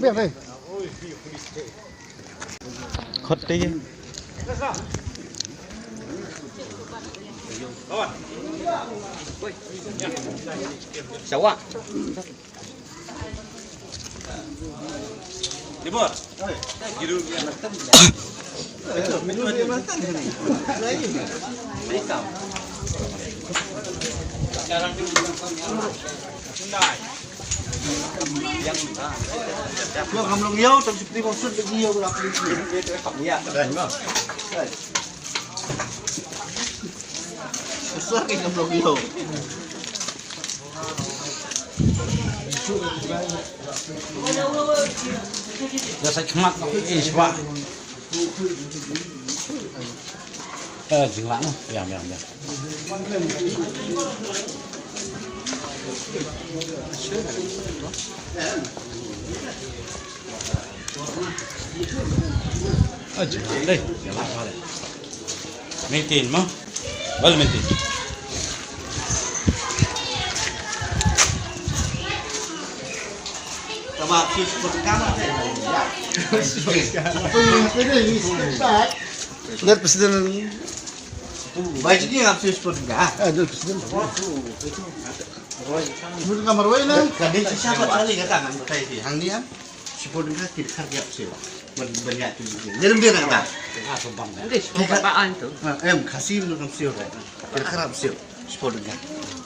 biết đây khuất đi xấu ạ đi bớt Yang kamu yêu trong seperti maksud yêu berapa besar kayak kamu yêu saya kemat iswa jenglang ya jenglang đây jenglang sao đây mấy tiền mà bao nhiêu tiền Sama si kamu lihat presiden baik ini nggak sih seperti ada presiden seperti kamar wainan kadang siapa kali kata nggak kayak sih hang dia seperti kan tidak kerja sih banyak tuh jadi dia nggak apaan tuh kasih lu sih tidak kerap sih seperti kan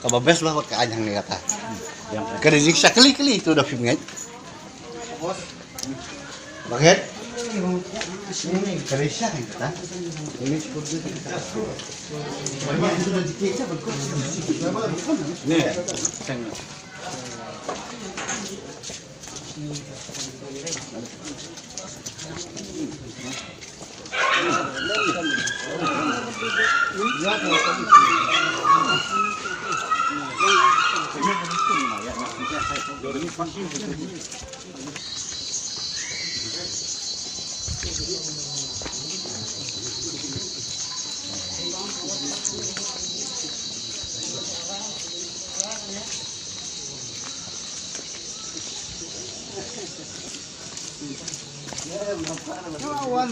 kalau best lah ke anjang nih kata yang kerja sekali itu udah filmnya Baget ini kerja kan kita ini seperti itu banyak sudah dikecap nih kawan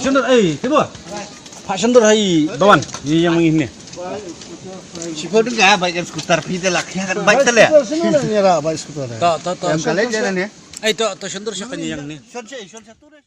Sendor, tiba. Pak Sendor hai bawan, ini yang ini. Sipur enggak baik skuter pide lah kan baik tel ya. Sendor nyara baik skuter. Tak. Yang kalian jalan ya. To Sendor siapa yang ini? Son satu